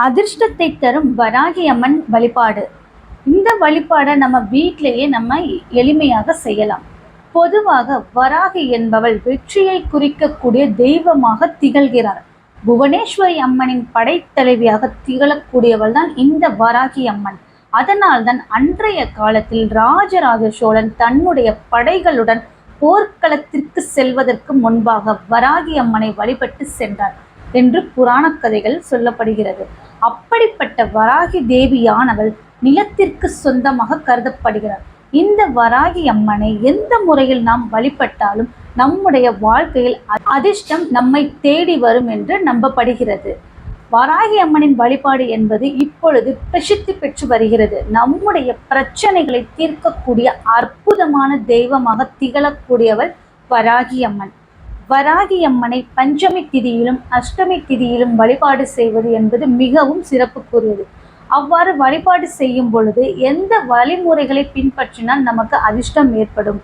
அதிர்ஷ்டத்தை தரும் வராகி அம்மன் வழிபாடு. இந்த வழிபாடை நம்ம வீட்டிலேயே நம்ம எளிமையாக செய்யலாம். பொதுவாக வராகி என்பவள் வெற்றியை குறிக்கக்கூடிய தெய்வமாக திகழ்கிறார். புவனேஸ்வரி அம்மனின் படைத்தலைவியாக திகழக்கூடியவள் தான் இந்த வராகி அம்மன். அதனால்தான் அன்றைய காலத்தில் ராஜராஜ சோழன் தன்னுடைய படைகளுடன் போர்க்களத்திற்கு செல்வதற்கு முன்பாக வராகி அம்மனை வழிபட்டு சென்றார் என்று புராண கதைகள் சொல்லப்படுகிறது. அப்படிப்பட்ட வராகி தேவியானவள் நிலத்திற்கு சொந்தமாக கருதப்படுகிறார். இந்த வராகி அம்மனை எந்த முறையில் நாம் வழிபட்டாலும் நம்முடைய வாழ்க்கையில் அதிர்ஷ்டம் நம்மை தேடி வரும் என்று நம்பப்படுகிறது. வராகி அம்மனின் வழிபாடு என்பது இப்பொழுது பிரசித்தி பெற்று வருகிறது. நம்முடைய பிரச்சனைகளை தீர்க்கக்கூடிய அற்புதமான தெய்வமாக திகழக்கூடியவள் வராகி அம்மன். வராகி அம்மனை பஞ்சமி திதியிலும் அஷ்டமி திதியிலும் வழிபாடு செய்வது என்பது மிகவும் சிறப்புக்குரியது. அவ்வாறு வழிபாடு செய்யும் பொழுது எந்த வழிமுறைகளை பின்பற்றினால் நமக்கு அதிர்ஷ்டம் ஏற்படும்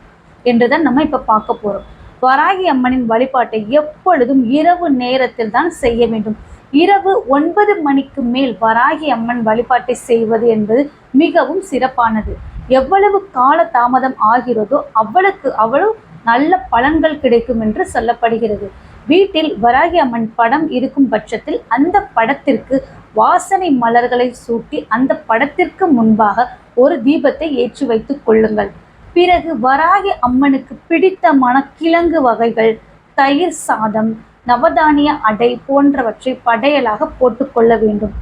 என்றுதான் நம்ம இப்ப பார்க்க போறோம். வராகி அம்மனின் வழிபாட்டை எப்பொழுதும் இரவு நேரத்தில் தான் செய்ய வேண்டும். இரவு 9 மணிக்கு மேல் வராகி அம்மன் வழிபாட்டை செய்வது என்பது மிகவும் சிறப்பானது. எவ்வளவு கால தாமதம் ஆகிறதோ அவ்வளவு நல்ல பலன்கள் கிடைக்கும் என்று சொல்லப்படுகிறது. வீட்டில் வராகி அம்மன் படம் இருக்கும் பட்சத்தில் அந்த படத்திற்கு வாசனை மலர்களை சூட்டி அந்த படத்திற்கு முன்பாக ஒரு தீபத்தை ஏற்றி வைத்துக் கொள்ளுங்கள். பிறகு வராகி அம்மனுக்கு பிடித்தமான கிழங்கு வகைகள், தயிர் சாதம், நவதானிய அடை போன்றவற்றை படையலாக போட்டுக்கொள்ள வேண்டும்.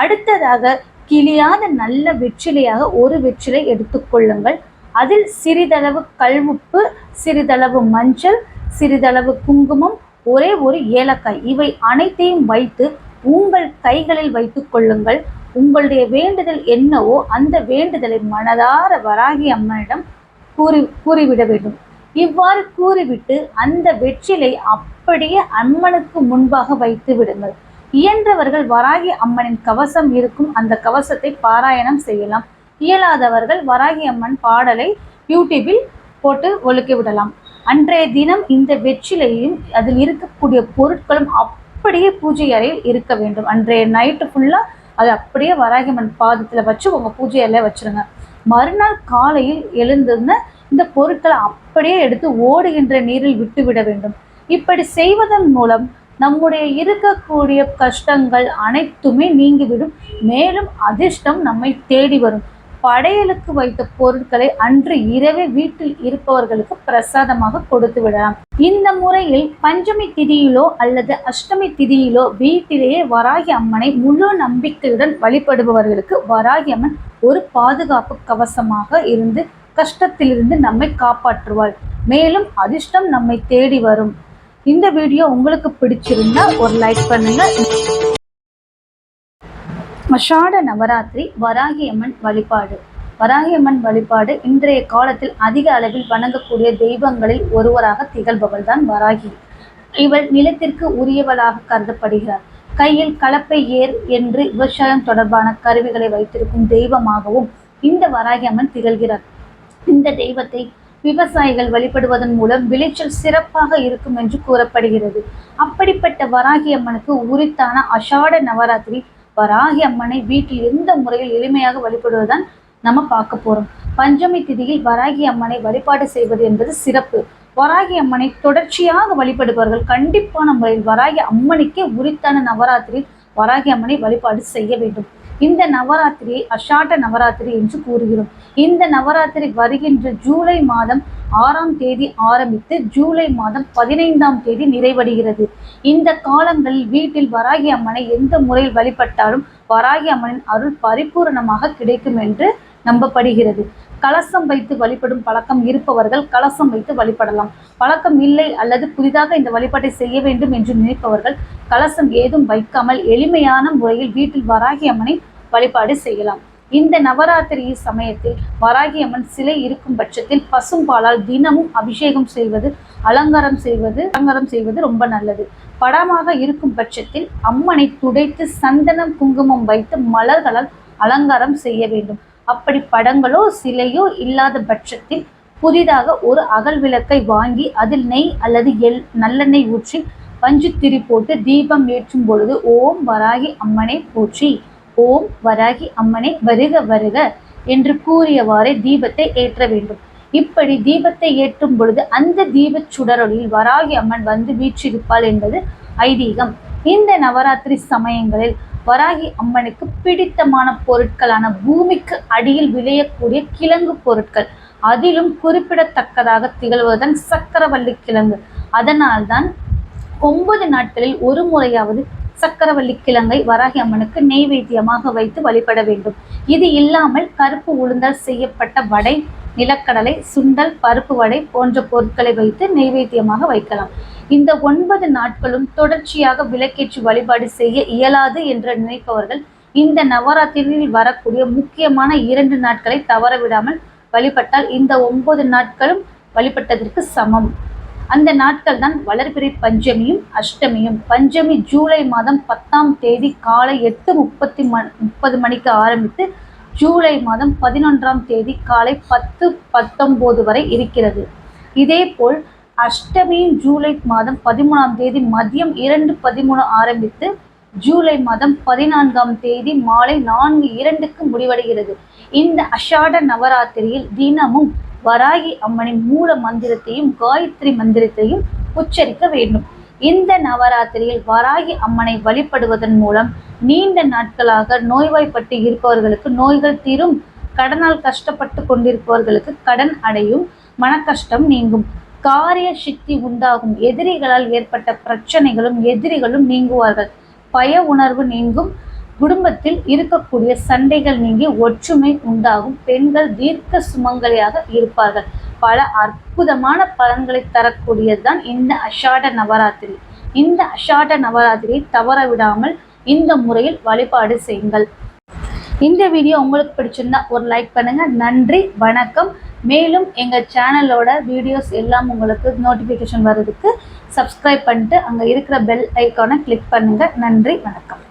அடுத்ததாக கிளியாத நல்ல வெற்றிலையாக ஒரு வெற்றிலை எடுத்துக்கொள்ளுங்கள். அதில் சிறிதளவு கல்உப்பு, சிறிதளவு மஞ்சள், சிறிதளவு குங்குமம், ஒரே ஒரு ஏலக்காய், இவை அனைத்தையும் வைத்து உங்கள் கைகளில் வைத்துக் கொள்ளுங்கள். உங்களுடைய வேண்டுதல் என்னவோ அந்த வேண்டுதலை மனதார வராகி அம்மனிடம் கூறிவிட வேண்டும். இவ்வாறு கூறிவிட்டு அந்த வெற்றிலை அப்படியே அம்மனுக்கு முன்பாக வைத்து விடுங்கள். இயன்றவர்கள் வராகி அம்மனின் கவசம் இருக்கும் அந்த கவசத்தை பாராயணம் செய்யலாம். இயலாதவர்கள் வராகி அம்மன் பாடலை யூடியூபில் போட்டு ஒழுக்கி விடலாம். அன்றைய தினம் இந்த வெற்றிலையும் அதில் இருக்கக்கூடிய பொருட்களும் அப்படியே பூஜை அறையில் இருக்க வேண்டும். அன்றைய நைட்டு ஃபுல்லாக அது அப்படியே வராகி அம்மன் பாதத்தில் வச்சு உங்கள் பூஜை அறையில் வச்சுருங்க. மறுநாள் காலையில் எழுந்திருந்த இந்த பொருட்களை அப்படியே எடுத்து ஓடுகின்ற நீரில் விட்டுவிட வேண்டும். இப்படி செய்வதன் மூலம் நம்முடைய இருக்கக்கூடிய கஷ்டங்கள் அனைத்துமே நீங்கிவிடும். மேலும் அதிர்ஷ்டம் நம்மை தேடி வரும். படையலுக்கு வைத்த பொருட்களை அன்று இரவே வீட்டில் இருப்பவர்களுக்கு பிரசாதமாக கொடுத்து விடலாம். இந்த முறையில் பஞ்சமி திதியிலோ அல்லது அஷ்டமி திதியிலோ வீட்டிலேயே வராகி அம்மனை முழு நம்பிக்கையுடன் வழிபடுபவர்களுக்கு வராகி அம்மன் ஒரு பாதுகாப்பு கவசமாக இருந்து கஷ்டத்திலிருந்து நம்மை காப்பாற்றுவாள். மேலும் அதிர்ஷ்டம் நம்மை தேடி வரும். இந்த வீடியோ உங்களுக்கு பிடிச்சிருந்தா ஒரு லைக் பண்ணுங்க. ஆஷாட நவராத்திரி வராகி அம்மன் வழிபாடு. வராகி அம்மன் வழிபாடு இன்றைய காலத்தில் அதிக அளவில் வணங்கக்கூடிய தெய்வங்களில் ஒருவராக திகழ்பவள் தான் வராகி. இவள் நிலத்திற்கு உரியவளாக கருதப்படுகிறார். கையில் கலப்பை ஏர் என்று விவசாயம் தொடர்பான கருவிகளை வைத்திருக்கும் தெய்வமாகவும் இந்த வராகி அம்மன் திகழ்கிறார். இந்த தெய்வத்தை விவசாயிகள் வழிபடுவதன் மூலம் விளைச்சல் சிறப்பாக இருக்கும் என்று கூறப்படுகிறது. அப்படிப்பட்ட வராகி அம்மனுக்கு உரித்தான ஆஷாட நவராத்திரி வராகி அம்மனை வீட்டில் எந்த முறையில் எளிமையாக வழிபடுவதுதான் நம்ம பார்க்க போறோம். பஞ்சமி திதியில் வராகி அம்மனை வழிபாடு செய்வது என்பது சிறப்பு. வராகி அம்மனை தொடர்ச்சியாக வழிபடுபவர்கள் கண்டிப்பான முறையில் வராகி அம்மனுக்கே உரித்தான நவராத்திரி வராகி அம்மனை வழிபாடு செய்ய வேண்டும். இந்த நவராத்திரியை ஆஷாட நவராத்திரி என்று கூறுகிறோம். இந்த நவராத்திரி வருகின்ற ஜூலை மாதம் 6ஆம் தேதி ஆரம்பித்து ஜூலை மாதம் 15ஆம் தேதி நிறைவடைகிறது. இந்த காலங்களில் வீட்டில் வராகி அம்மனை எந்த முறையில் வழிபட்டாலும் வராகி அம்மனின் அருள் பரிபூரணமாக கிடைக்கும் என்று நம்பப்படுகிறது. கலசம் வைத்து வழிபடும் பழக்கம் இருப்பவர்கள் கலசம் வைத்து வழிபடலாம். பழக்கம் இல்லை அல்லது புதிதாக இந்த வழிபாட்டை செய்ய வேண்டும் என்று நினைப்பவர்கள் கலசம் ஏதும் வைக்காமல் எளிமையான முறையில் வீட்டில் வராகி அம்மனை வழிபாடு செய்யலாம். இந்த நவராத்திரி சமயத்தில் வராகி அம்மன் சிலை இருக்கும் பட்சத்தில் பசும்பாலால் தினமும் அபிஷேகம் செய்வது, அலங்காரம் செய்வது ரொம்ப நல்லது. படமாக இருக்கும் பட்சத்தில் அம்மனை துடைத்து சந்தனம் குங்குமம் வைத்து மலர்களால் அலங்காரம் செய்ய வேண்டும். அப்படி படங்களோ சிலையோ இல்லாத பட்சத்தில் புதிதாக ஒரு அகல் விளக்கை வாங்கி அதில் நெய் அல்லது நல்லெண்ணெய் ஊற்றி பஞ்சுத்திரி போட்டு தீபம் ஏற்றும் பொழுது ஓம் வராகி அம்மனை போற்றி, ஓம் வராகி அம்மனை வருக வருக என்று கூறியவாறே தீபத்தை ஏற்ற வேண்டும். இப்படி தீபத்தை ஏற்றும் பொழுது அந்த தீபச் சுடரொளியில் வராகி அம்மன் வந்து வீற்றிருப்பாள் என்பது ஐதீகம். இந்த நவராத்திரி சமயங்களில் வராகி அம்மனுக்கு பிடித்தமான பொருட்களான பூமிக்கு அடியில் விளையக்கூடிய கிழங்கு பொருட்கள், அதிலும் குறிப்பிடத்தக்கதாக திகழ்வதுதான் சக்கரவள்ளி கிழங்கு. அதனால்தான் 9 நாட்களில் ஒரு முறையாவது சக்கரவள்ளி கிழங்கை வராகி அம்மனுக்கு நெய்வேத்தியமாக வைத்து வழிபட வேண்டும். இது இல்லாமல் கருப்பு உளுந்தால் செய்யப்பட்ட வடை, நிலக்கடலை, சுண்டல், பருப்பு வடை போன்ற பொருட்களை வைத்து நெய்வேத்தியமாக வைக்கலாம். இந்த 9 நாட்களும் தொடர்ச்சியாக விளக்கேற்றி வழிபாடு செய்ய இயலாது என்று நினைப்பவர்கள் இந்த நவராத்திரியில் வரக்கூடிய முக்கியமான 2 நாட்களை தவறவிடாமல் வழிபட்டால் இந்த 9 நாட்களும் வழிபட்டதற்கு சமம். அந்த நாட்கள் தான் வளர்பிறை பஞ்சமியும் அஷ்டமியும். பஞ்சமி ஜூலை மாதம் 10ஆம் தேதி காலை 8:30 மணிக்கு ஆரம்பித்து ஜூலை மாதம் 11ஆம் தேதி காலை 10:19 வரை இருக்கிறது. இதேபோல் அஷ்டமியும் ஜூலை மாதம் 13ஆம் தேதி மதியம் 2:13 ஆரம்பித்து ஜூலை மாதம் 14ஆம் தேதி மாலை 4:02க்கு முடிவடைகிறது. இந்த அஷாட நவராத்திரியில் தினமும் வராகி அம்மனின் மூல மந்திரத்தையும் காயத்ரி மந்திரத்தையும் உச்சரிக்க வேண்டும். இந்த நவராத்திரியில் வராகி அம்மனை வழிபடுவதன் மூலம் நீண்ட நாட்களாக நோய்வாய்ப்பட்டு இருப்பவர்களுக்கு நோய்கள் தீரும், கடனால் கஷ்டப்பட்டு கொண்டிருப்பவர்களுக்கு கடன் அடையும், மன கஷ்டம் நீங்கும், காரிய சக்தி உண்டாகும், எதிரிகளால் ஏற்பட்ட பிரச்சனைகளும் எதிரிகளும் நீங்குவார்கள், பய உணர்வு நீங்கும், குடும்பத்தில் இருக்கக்கூடிய சண்டைகள் நீங்கி ஒற்றுமை உண்டாகும், பெண்கள் தீர்க்க சுமங்கலியாக இருப்பார்கள். பல அற்புதமான பலன்களை தரக்கூடியதுதான் இந்த அஷாட நவராத்திரி. இந்த அஷாட நவராத்திரியை தவறவிடாமல் இந்த முறையில் வழிபாடு செய்யுங்கள். இந்த வீடியோ உங்களுக்கு பிடிச்சிருந்தா ஒரு லைக் பண்ணுங்க. நன்றி, வணக்கம். மேலும் எங்கள் சேனலோட வீடியோஸ் எல்லாம் உங்களுக்கு நோட்டிஃபிகேஷன் வர்றதுக்கு சப்ஸ்கிரைப் பண்ணிட்டு அங்கே இருக்கிற பெல் ஐக்கானை கிளிக் பண்ணுங்க. நன்றி, வணக்கம்.